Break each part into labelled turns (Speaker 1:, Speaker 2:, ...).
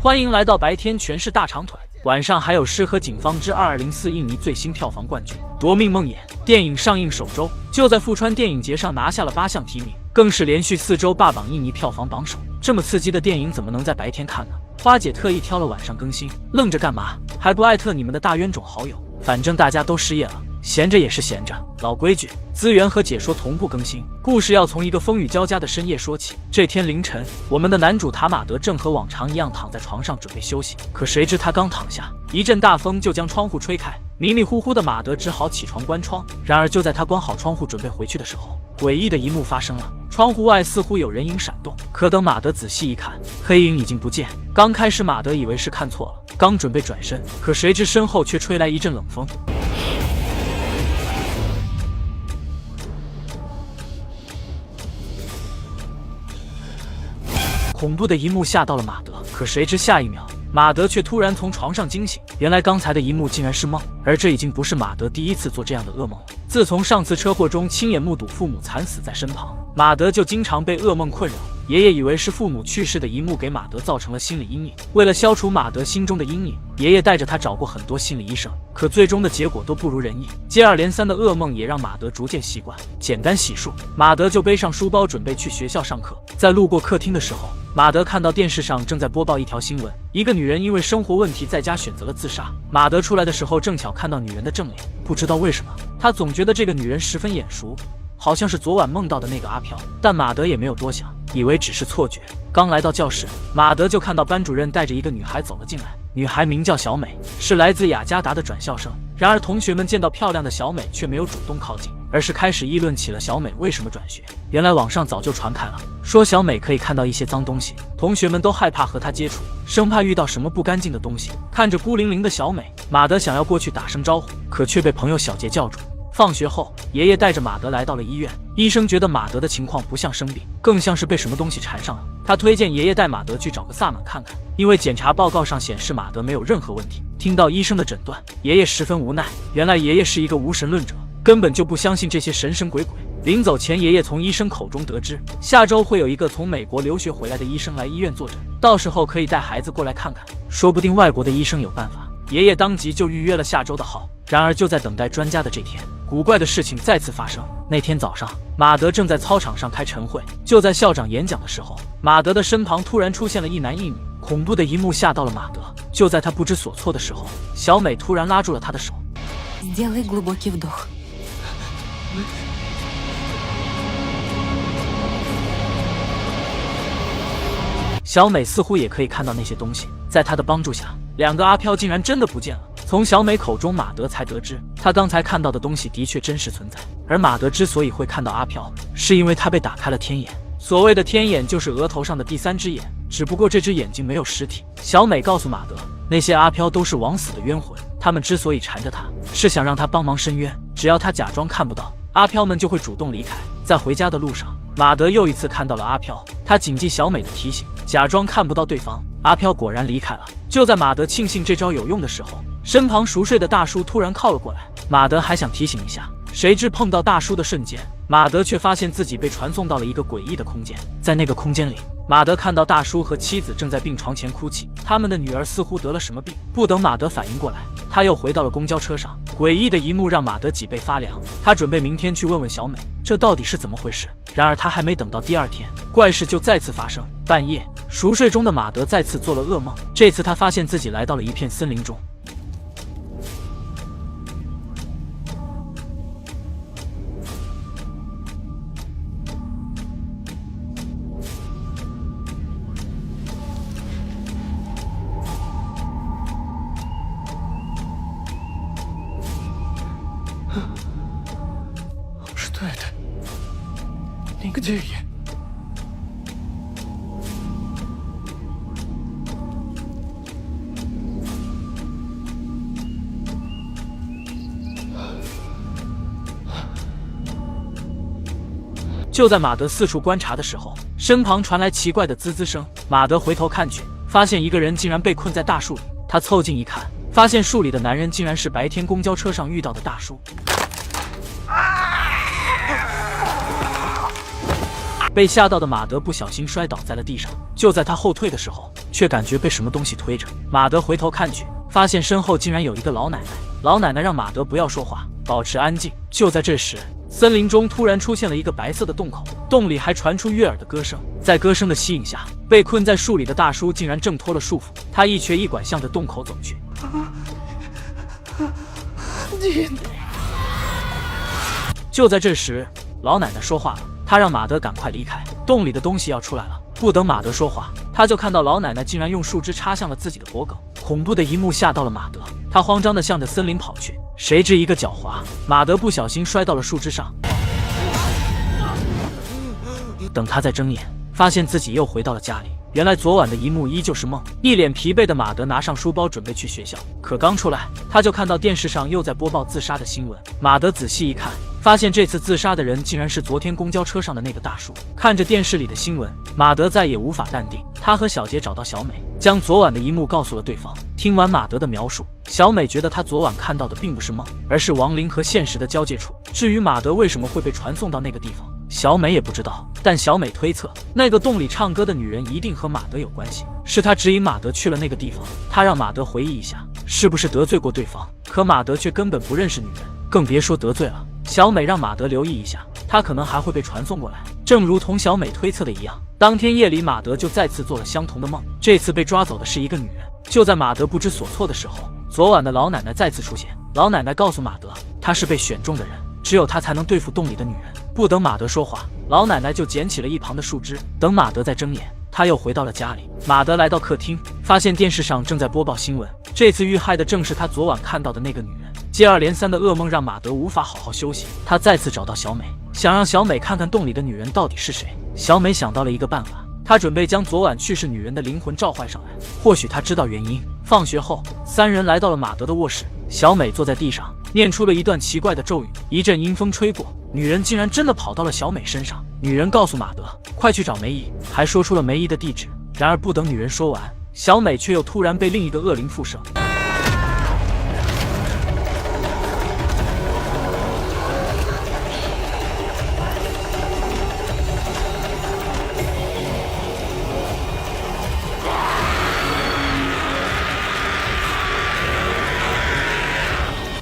Speaker 1: 欢迎来到白天全是大长腿，晚上还有诗和警方之2204印尼最新票房冠军《夺命梦魇》电影上映首周就在富川电影节上拿下了8项提名，更是连续4周霸榜印尼票房榜首。这么刺激的电影怎么能在白天看呢？花姐特意挑了晚上更新，愣着干嘛？还不艾特你们的大冤种好友？反正大家都失业了，闲着也是闲着。老规矩，资源和解说同步更新。故事要从一个风雨交加的深夜说起。这天凌晨，我们的男主塔马德正和往常一样躺在床上准备休息，可谁知他刚躺下，一阵大风就将窗户吹开，迷迷糊糊的马德只好起床关窗。然而就在他关好窗户准备回去的时候，诡异的一幕发生了，窗户外似乎有人影闪动，可等马德仔细一看，黑影已经不见。刚开始马德以为是看错了，刚准备转身，可谁知身后却吹来一阵冷风。恐怖的一幕吓到了马德，可谁知下一秒，马德却突然从床上惊醒。原来刚才的一幕竟然是梦，而这已经不是马德第一次做这样的噩梦了。自从上次车祸中亲眼目睹父母惨死在身旁，马德就经常被噩梦困扰。爷爷以为是父母去世的一幕给马德造成了心理阴影，为了消除马德心中的阴影，爷爷带着他找过很多心理医生，可最终的结果都不如人意。接二连三的噩梦也让马德逐渐习惯。简单洗漱，马德就背上书包准备去学校上课。在路过客厅的时候，马德看到电视上正在播报一条新闻，一个女人因为生活问题在家选择了自杀。马德出来的时候正巧看到女人的正脸，不知道为什么，他总觉得这个女人十分眼熟，好像是昨晚梦到的那个阿飘。但马德也没有多想，以为只是错觉。刚来到教室，马德就看到班主任带着一个女孩走了进来，女孩名叫小美，是来自雅加达的转校生。然而同学们见到漂亮的小美却没有主动靠近，而是开始议论起了小美为什么转学。原来网上早就传开了，说小美可以看到一些脏东西，同学们都害怕和她接触，生怕遇到什么不干净的东西。看着孤零零的小美，马德想要过去打声招呼，可却被朋友小杰叫住。放学后，爷爷带着马德来到了医院，医生觉得马德的情况不像生病，更像是被什么东西缠上了。他推荐爷爷带马德去找个萨满看看，因为检查报告上显示马德没有任何问题。听到医生的诊断，爷爷十分无奈，原来爷爷是一个无神论者，根本就不相信这些神神鬼鬼。临走前，爷爷从医生口中得知，下周会有一个从美国留学回来的医生来医院坐诊，到时候可以带孩子过来看看，说不定外国的医生有办法。爷爷当即就预约了下周的号。然而就在等待专家的这天，古怪的事情再次发生。那天早上，马德正在操场上开晨会，就在校长演讲的时候，马德的身旁突然出现了一男一女。恐怖的一幕吓到了马德。就在他不知所措的时候，小美突然拉住了他的手。
Speaker 2: Сделай глубокий вдох。
Speaker 1: 小美似乎也可以看到那些东西，在她的帮助下，2个阿飘竟然真的不见了。从小美口中，马德才得知，他刚才看到的东西的确真实存在。而马德之所以会看到阿飘，是因为他被打开了天眼。所谓的天眼就是额头上的第3只眼，只不过这只眼睛没有实体。小美告诉马德，那些阿飘都是枉死的冤魂，他们之所以缠着他，是想让他帮忙伸冤。只要他假装看不到，阿飘们就会主动离开。在回家的路上，马德又一次看到了阿飘，他谨记小美的提醒，假装看不到对方。阿飘果然离开了。就在马德庆幸这招有用的时候，身旁熟睡的大叔突然靠了过来。马德还想提醒一下，谁知碰到大叔的瞬间，马德却发现自己被传送到了一个诡异的空间。在那个空间里，马德看到大叔和妻子正在病床前哭泣，他们的女儿似乎得了什么病。不等马德反应过来，他又回到了公交车上。诡异的一幕让马德脊背发凉，他准备明天去问问小美，这到底是怎么回事。然而他还没等到第2天，怪事就再次发生。半夜，熟睡中的马德再次做了噩梦，这次他发现自己来到了一片森林中。
Speaker 3: 是对的，你где я？
Speaker 1: 就在马德四处观察的时候，身旁传来奇怪的滋滋声。马德回头看去，发现一个人竟然被困在大树里。他凑近一看，发现树里的男人竟然是白天公交车上遇到的大叔。被吓到的马德不小心摔倒在了地上。就在他后退的时候，却感觉被什么东西推着。马德回头看去，发现身后竟然有一个老奶奶。老奶奶让马德不要说话，保持安静。就在这时，森林中突然出现了一个白色的洞口，洞里还传出悦耳的歌声。在歌声的吸引下，被困在树里的大叔竟然挣脱了束缚，他一瘸一拐向着洞口走去。就在这时，老奶奶说话了，她让马德赶快离开，洞里的东西要出来了。不等马德说话，他就看到老奶奶竟然用树枝插向了自己的脖颈，恐怖的一幕吓到了马德，他慌张地向着森林跑去，谁知一个狡猾，马德不小心摔到了树枝上。等他再睁眼，发现自己又回到了家里。原来昨晚的一幕依旧是梦。一脸疲惫的马德拿上书包准备去学校，可刚出来，他就看到电视上又在播报自杀的新闻。马德仔细一看，发现这次自杀的人竟然是昨天公交车上的那个大叔。看着电视里的新闻，马德再也无法淡定。他和小杰找到小美，将昨晚的一幕告诉了对方。听完马德的描述，小美觉得他昨晚看到的并不是梦，而是亡灵和现实的交界处。至于马德为什么会被传送到那个地方，小美也不知道，但小美推测，那个洞里唱歌的女人一定和马德有关系，是她指引马德去了那个地方。她让马德回忆一下，是不是得罪过对方，可马德却根本不认识女人，更别说得罪了。小美让马德留意一下，他可能还会被传送过来。正如同小美推测的一样，当天夜里马德就再次做了相同的梦，这次被抓走的是一个女人。就在马德不知所措的时候，昨晚的老奶奶再次出现。老奶奶告诉马德，她是被选中的人，只有她才能对付洞里的女人。不等马德说话，老奶奶就捡起了一旁的树枝。等马德再睁眼，他又回到了家里。马德来到客厅，发现电视上正在播报新闻，这次遇害的正是他昨晚看到的那个女人。接二连三的噩梦让马德无法好好休息，他再次找到小美，想让小美看看洞里的女人到底是谁。小美想到了一个办法，她准备将昨晚去世女人的灵魂召唤上来，或许她知道原因。放学后，三人来到了马德的卧室，小美坐在地上，念出了一段奇怪的咒语。一阵阴风吹过，女人竟然真的跑到了小美身上。女人告诉马德，快去找梅姨，还说出了梅姨的地址。然而不等女人说完，小美却又突然被另一个恶灵附身。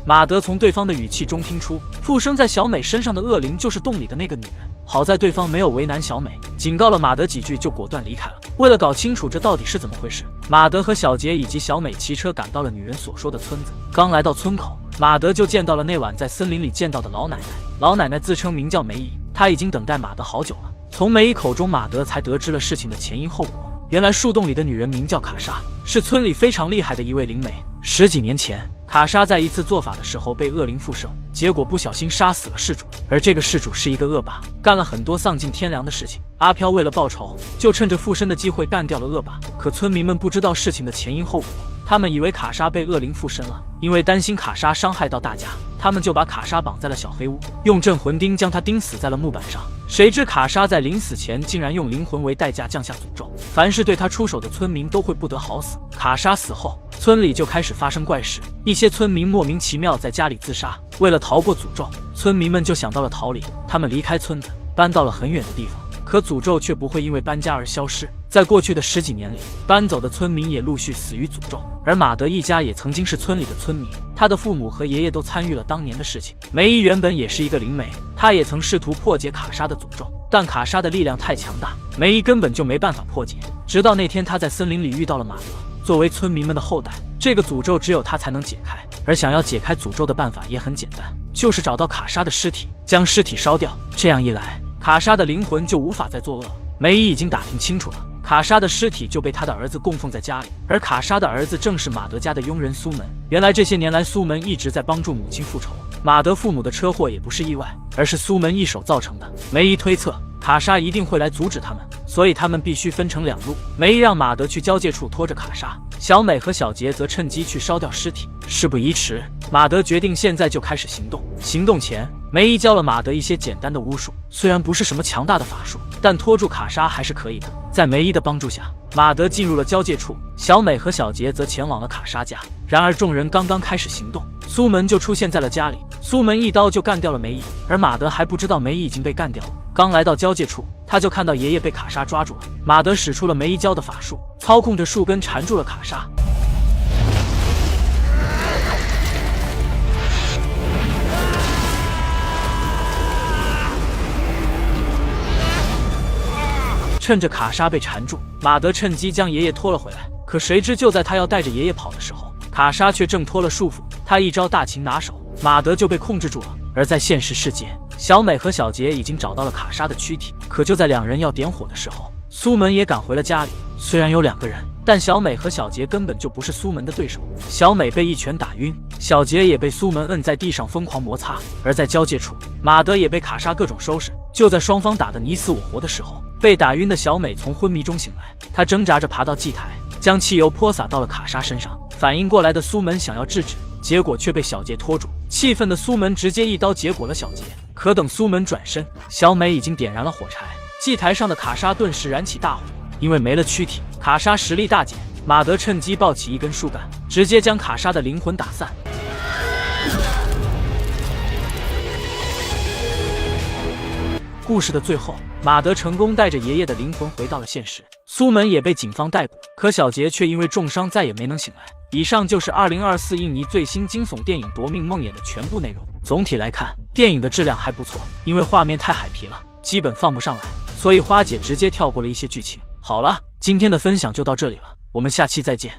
Speaker 1: 马德从对方的语气中听出，附身在小美身上的恶灵就是洞里的那个女人。好在对方没有为难小美，警告了马德几句就果断离开了。为了搞清楚这到底是怎么回事，马德和小杰以及小美骑车赶到了女人所说的村子。刚来到村口，马德就见到了那晚在森林里见到的老奶奶。老奶奶自称名叫梅姨，她已经等待马德好久了。从梅姨口中，马德才得知了事情的前因后果。原来树洞里的女人名叫卡莎，是村里非常厉害的一位灵媒。10几年前，卡莎在一次做法的时候被恶灵附身，结果不小心杀死了事主。而这个事主是一个恶霸，干了很多丧尽天良的事情。阿飘为了报仇，就趁着附身的机会干掉了恶霸。可村民们不知道事情的前因后果，他们以为卡莎被恶灵附身了，因为担心卡莎伤害到大家，他们就把卡莎绑在了小黑屋，用镇魂钉将她钉死在了木板上。谁知卡莎在临死前竟然用灵魂为代价降下诅咒，凡是对她出手的村民都会不得好死。卡莎死后，村里就开始发生怪事，一些村民莫名其妙在家里自杀。为了逃过诅咒，村民们就想到了逃离，他们离开村子，搬到了很远的地方。可诅咒却不会因为搬家而消失。在过去的10几年里，搬走的村民也陆续死于诅咒，而马德一家也曾经是村里的村民，他的父母和爷爷都参与了当年的事情。梅姨原本也是一个灵媒，她也曾试图破解卡莎的诅咒，但卡莎的力量太强大，梅姨根本就没办法破解。直到那天，她在森林里遇到了马德，作为村民们的后代，这个诅咒只有他才能解开。而想要解开诅咒的办法也很简单，就是找到卡莎的尸体，将尸体烧掉。这样一来，卡莎的灵魂就无法再作恶。梅姨已经打听清楚了，卡莎的尸体就被他的儿子供奉在家里，而卡莎的儿子正是马德家的佣人苏门。原来这些年来，苏门一直在帮助母亲复仇，马德父母的车祸也不是意外，而是苏门一手造成的。梅姨推测卡莎一定会来阻止他们，所以他们必须分成2路。梅姨让马德去交界处拖着卡莎，小美和小杰则趁机去烧掉尸体。事不宜迟，马德决定现在就开始行动。行动前，梅姨教了马德一些简单的巫术，虽然不是什么强大的法术，但拖住卡莎还是可以的。在梅姨的帮助下，马德进入了交界处，小美和小杰则前往了卡莎家。然而众人刚刚开始行动，苏门就出现在了家里。苏门一刀就干掉了梅姨，而马德还不知道梅姨已经被干掉了。刚来到交界处，他就看到爷爷被卡莎抓住了。马德使出了梅姨教的法术，操控着树根缠住了卡莎。趁着卡莎被缠住，马德趁机将爷爷拖了回来。可谁知就在他要带着爷爷跑的时候，卡莎却挣脱了束缚。他一招大擒拿手，马德就被控制住了。而在现实世界，小美和小杰已经找到了卡莎的躯体。可就在两人要点火的时候，苏门也赶回了家里。虽然有2个人，但小美和小杰根本就不是苏门的对手。小美被一拳打晕，小杰也被苏门摁在地上疯狂摩擦。而在交界处，马德也被卡莎各种收拾。就在双方打得你死我活的时候，被打晕的小美从昏迷中醒来，她挣扎着爬到祭台，将汽油泼洒到了卡莎身上。反应过来的苏门想要制止，结果却被小杰拖住。气愤的苏门直接一刀结果了小杰。可等苏门转身，小美已经点燃了火柴，祭台上的卡莎顿时燃起大火。因为没了躯体，卡莎实力大减。马德趁机抱起一根树干，直接将卡莎的灵魂打散。故事的最后，马德成功带着爷爷的灵魂回到了现实，苏门也被警方逮捕，可小杰却因为重伤再也没能醒来。以上就是2024印尼最新惊悚电影《夺命梦魇》的全部内容。总体来看，电影的质量还不错，因为画面太海皮了，基本放不上来，所以花姐直接跳过了一些剧情。好了，今天的分享就到这里了，我们下期再见。